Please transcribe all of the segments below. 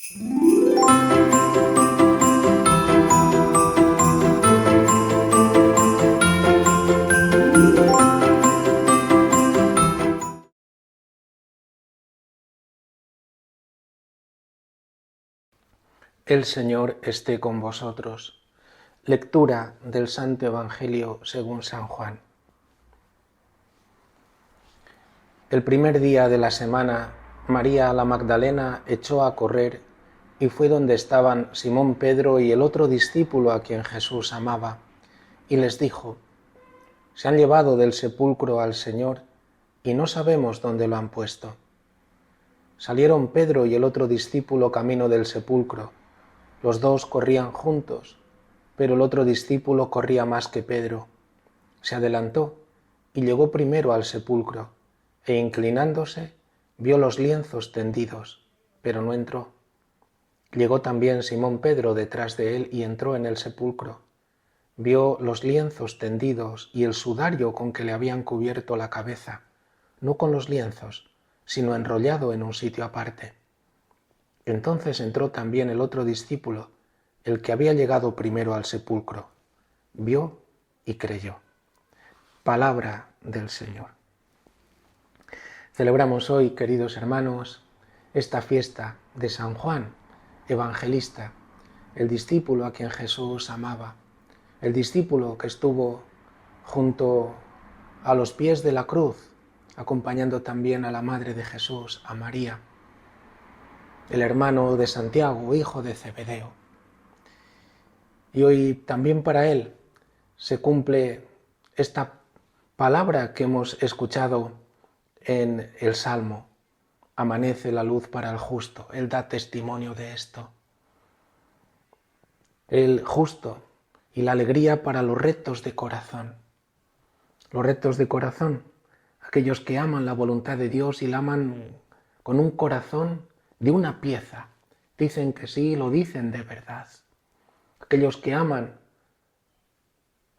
El Señor esté con vosotros. Lectura del Santo Evangelio según San Juan. El primer día de la semana, María la Magdalena echó a correr y fue donde estaban Simón Pedro y el otro discípulo a quien Jesús amaba, y les dijo: «Se han llevado del sepulcro al Señor y no sabemos dónde lo han puesto». Salieron Pedro y el otro discípulo camino del sepulcro. Los dos corrían juntos, pero el otro discípulo corría más que Pedro. Se adelantó y llegó primero al sepulcro, e inclinándose, vio los lienzos tendidos, pero no entró. Llegó también Simón Pedro detrás de él y entró en el sepulcro. Vio los lienzos tendidos y el sudario con que le habían cubierto la cabeza, no con los lienzos, sino enrollado en un sitio aparte. Entonces entró también el otro discípulo, el que había llegado primero al sepulcro. Vio y creyó. Palabra del Señor. Celebramos hoy, queridos hermanos, esta fiesta de San Juan, evangelista, el discípulo a quien Jesús amaba, el discípulo que estuvo junto a los pies de la cruz, acompañando también a la Madre de Jesús, a María, el hermano de Santiago, hijo de Zebedeo. Y hoy también para él se cumple esta palabra que hemos escuchado en el Salmo: amanece la luz para el justo. Él da testimonio de esto. El justo y la alegría para los rectos de corazón. Los rectos de corazón, aquellos que aman la voluntad de Dios y la aman con un corazón de una pieza. Dicen que sí, lo dicen de verdad. Aquellos que aman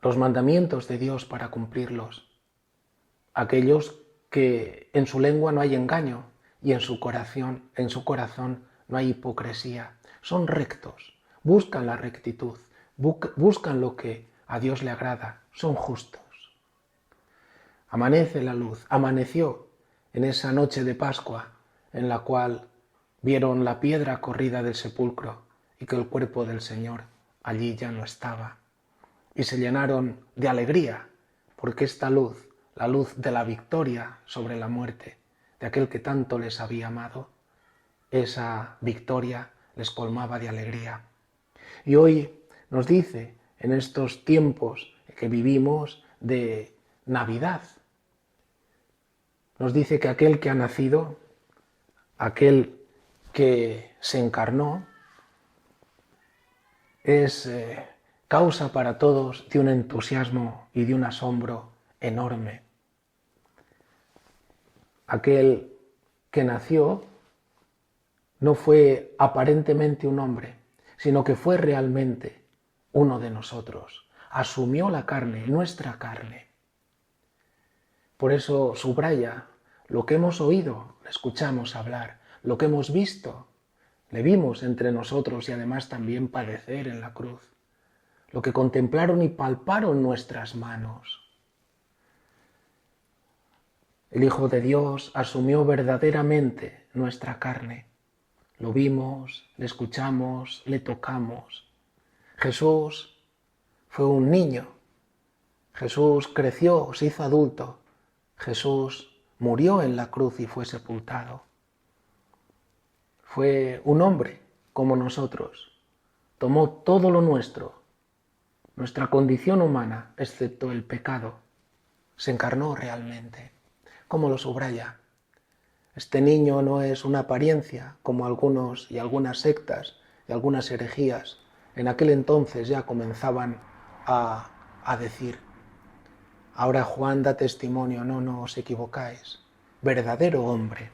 los mandamientos de Dios para cumplirlos. Aquellos que en su lengua no hay engaño y en su corazón no hay hipocresía. Son rectos, buscan la rectitud, buscan lo que a Dios le agrada, son justos. Amanece la luz, amaneció en esa noche de Pascua en la cual vieron la piedra corrida del sepulcro y que el cuerpo del Señor allí ya no estaba. Y se llenaron de alegría porque esta luz, la luz de la victoria sobre la muerte, de aquel que tanto les había amado, esa victoria les colmaba de alegría. Y hoy nos dice, en estos tiempos que vivimos de Navidad, nos dice que aquel que ha nacido, aquel que se encarnó, es causa para todos de un entusiasmo y de un asombro enorme. Aquel que nació no fue aparentemente un hombre, sino que fue realmente uno de nosotros. Asumió la carne, nuestra carne. Por eso subraya: lo que hemos oído, le escuchamos hablar, lo que hemos visto, le vimos entre nosotros y además también padecer en la cruz, lo que contemplaron y palparon nuestras manos. El Hijo de Dios asumió verdaderamente nuestra carne. Lo vimos, le escuchamos, le tocamos. Jesús fue un niño. Jesús creció, se hizo adulto. Jesús murió en la cruz y fue sepultado. Fue un hombre como nosotros. Tomó todo lo nuestro, nuestra condición humana, excepto el pecado. Se encarnó realmente. ¿Cómo lo subraya? Este niño no es una apariencia, como algunos y algunas sectas y algunas herejías en aquel entonces ya comenzaban a decir. Ahora Juan da testimonio, no os equivocáis, verdadero hombre.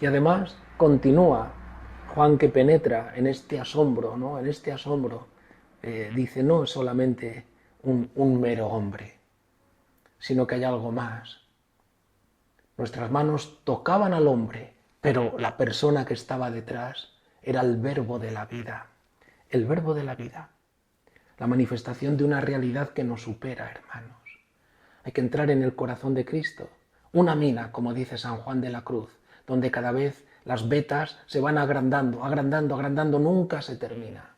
Y además continúa Juan, que penetra en este asombro, ¿no? En este asombro dice: no es solamente un mero hombre, sino que hay algo más. Nuestras manos tocaban al hombre, pero la persona que estaba detrás era el verbo de la vida, el verbo de la vida, la manifestación de una realidad que nos supera, hermanos. Hay que entrar en el corazón de Cristo, una mina, como dice San Juan de la Cruz, donde cada vez las vetas se van agrandando, agrandando, agrandando, nunca se termina,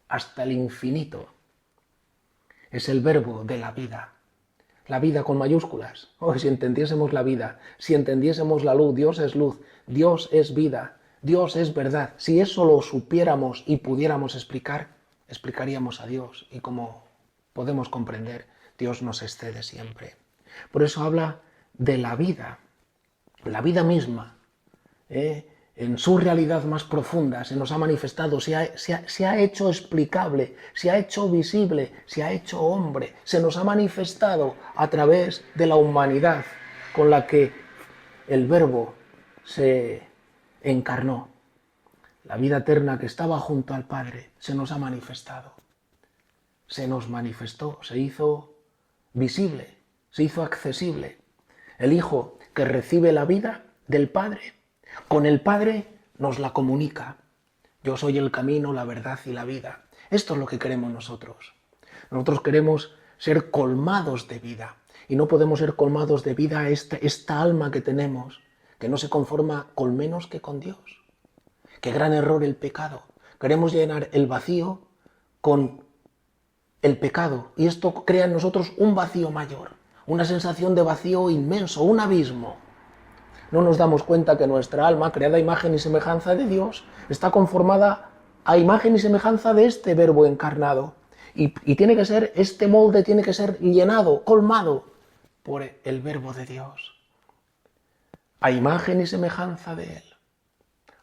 hasta el infinito. Es el verbo de la vida con mayúsculas. Oh, si entendiésemos la vida, si entendiésemos la luz, Dios es vida, Dios es verdad. Si eso lo supiéramos y pudiéramos explicar, explicaríamos a Dios. Y como podemos comprender, Dios nos excede siempre. Por eso habla de la vida misma, en su realidad más profunda, se nos ha manifestado, se ha hecho explicable, se ha hecho visible, se ha hecho hombre, se nos ha manifestado a través de la humanidad con la que el Verbo se encarnó. La vida eterna que estaba junto al Padre se nos ha manifestado, se nos manifestó, se hizo visible, se hizo accesible. El Hijo que recibe la vida del Padre, con el Padre nos la comunica. Yo soy el camino, la verdad y la vida. Esto es lo que queremos nosotros. Nosotros queremos ser colmados de vida. Y no podemos ser colmados de vida esta alma que tenemos, que no se conforma con menos que con Dios. Qué gran error el pecado. Queremos llenar el vacío con el pecado. Y esto crea en nosotros un vacío mayor, una sensación de vacío inmenso, un abismo. No nos damos cuenta que nuestra alma, creada a imagen y semejanza de Dios, está conformada a imagen y semejanza de este Verbo encarnado. Y tiene que ser, este molde tiene que ser llenado, colmado por el Verbo de Dios. A imagen y semejanza de Él.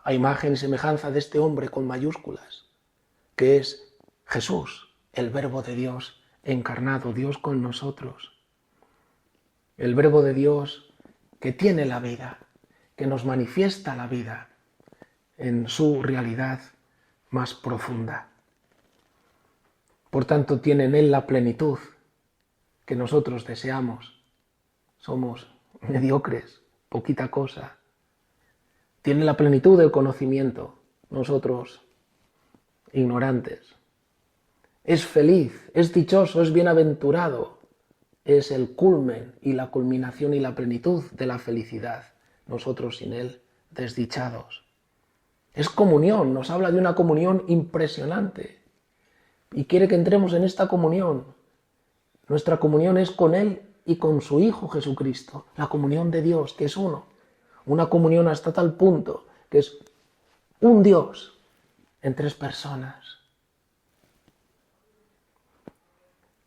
A imagen y semejanza de este hombre con mayúsculas, que es Jesús, el Verbo de Dios encarnado, Dios con nosotros. El Verbo de Dios que tiene la vida, que nos manifiesta la vida en su realidad más profunda. Por tanto, tiene en Él la plenitud que nosotros deseamos. Somos mediocres, poquita cosa. Tiene la plenitud del conocimiento, nosotros ignorantes. Es feliz, es dichoso, es bienaventurado. Es el culmen y la culminación y la plenitud de la felicidad. Nosotros sin Él, desdichados. Es comunión, nos habla de una comunión impresionante. Y quiere que entremos en esta comunión. Nuestra comunión es con Él y con su Hijo Jesucristo. La comunión de Dios, que es uno. Una comunión hasta tal punto que es un Dios en tres personas.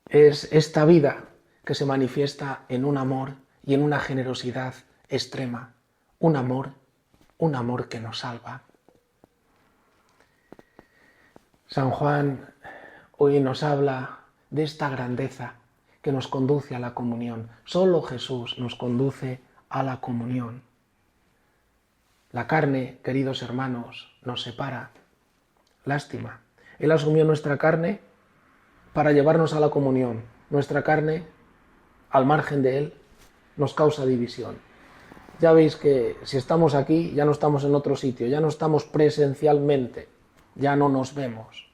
Es esta vida que se manifiesta en un amor y en una generosidad extrema. Un amor que nos salva. San Juan hoy nos habla de esta grandeza que nos conduce a la comunión. Solo Jesús nos conduce a la comunión. La carne, queridos hermanos, nos separa. Lástima. Él asumió nuestra carne para llevarnos a la comunión. Nuestra carne, al margen de Él, nos causa división. Ya veis que si estamos aquí, ya no estamos en otro sitio, ya no estamos presencialmente, ya no nos vemos.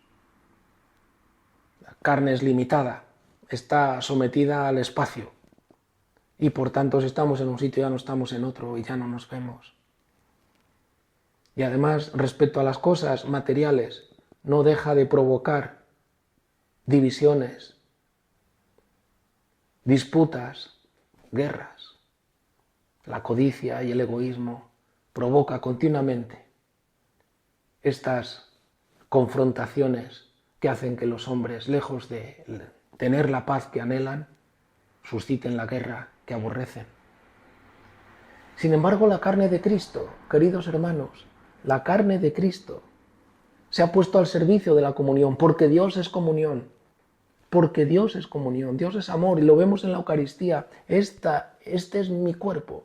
La carne es limitada, está sometida al espacio. Y por tanto, si estamos en un sitio, ya no estamos en otro y ya no nos vemos. Y además, respecto a las cosas materiales, no deja de provocar divisiones, disputas, guerras. La codicia y el egoísmo provoca continuamente estas confrontaciones que hacen que los hombres, lejos de tener la paz que anhelan, susciten la guerra que aborrecen. Sin embargo, la carne de Cristo, queridos hermanos, la carne de Cristo se ha puesto al servicio de la comunión, porque Dios es comunión. Porque Dios es comunión, Dios es amor, y lo vemos en la Eucaristía. Este es mi cuerpo.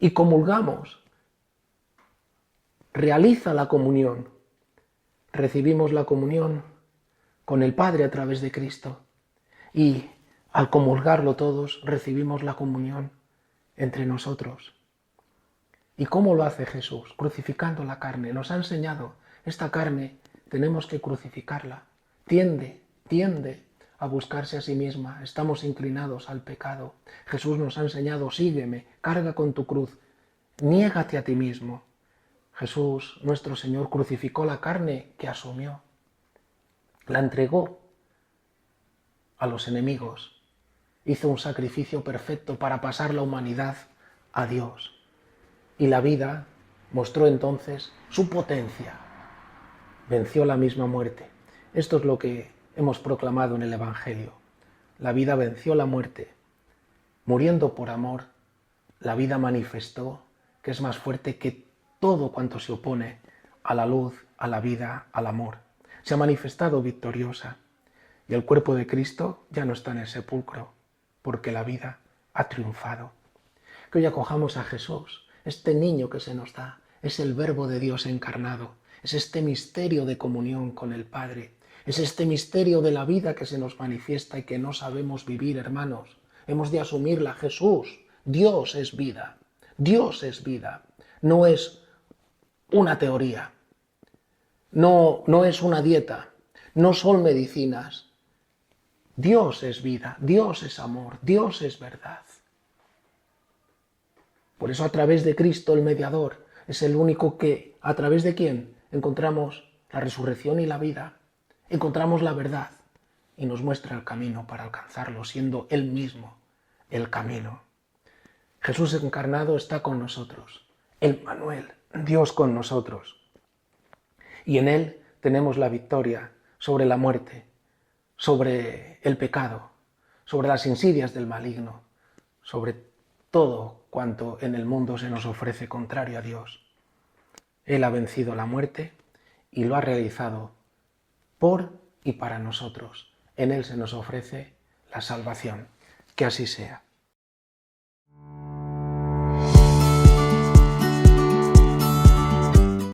Y comulgamos. Realiza la comunión. Recibimos la comunión con el Padre a través de Cristo. Y al comulgarlo todos, recibimos la comunión entre nosotros. ¿Y cómo lo hace Jesús? Crucificando la carne. Nos ha enseñado, esta carne tenemos que crucificarla. Tiende a buscarse a sí misma. Estamos inclinados al pecado. Jesús nos ha enseñado, sígueme, carga con tu cruz, niégate a ti mismo. Jesús, nuestro Señor, crucificó la carne que asumió. La entregó a los enemigos. Hizo un sacrificio perfecto para pasar la humanidad a Dios. Y la vida mostró entonces su potencia. Venció la misma muerte. Esto es lo que hemos proclamado en el Evangelio. La vida venció la muerte. Muriendo por amor, la vida manifestó que es más fuerte que todo cuanto se opone a la luz, a la vida, al amor. Se ha manifestado victoriosa. Y el cuerpo de Cristo ya no está en el sepulcro, porque la vida ha triunfado. Que hoy acojamos a Jesús, este niño que se nos da, es el Verbo de Dios encarnado, es este misterio de comunión con el Padre, es este misterio de la vida que se nos manifiesta y que no sabemos vivir, hermanos. Hemos de asumirla. Jesús, Dios es vida, Dios es vida, no es una teoría, no es una dieta, no son medicinas. Dios es vida, Dios es amor, Dios es verdad. Por eso a través de Cristo el mediador es el único que, a través de quien encontramos la resurrección y la vida, encontramos la verdad y nos muestra el camino para alcanzarlo, siendo Él mismo el camino. Jesús encarnado está con nosotros, el Manuel, Dios con nosotros. Y en Él tenemos la victoria sobre la muerte, sobre el pecado, sobre las insidias del maligno, sobre todo cuanto en el mundo se nos ofrece contrario a Dios. Él ha vencido la muerte y lo ha realizado por y para nosotros. En Él se nos ofrece la salvación. Que así sea.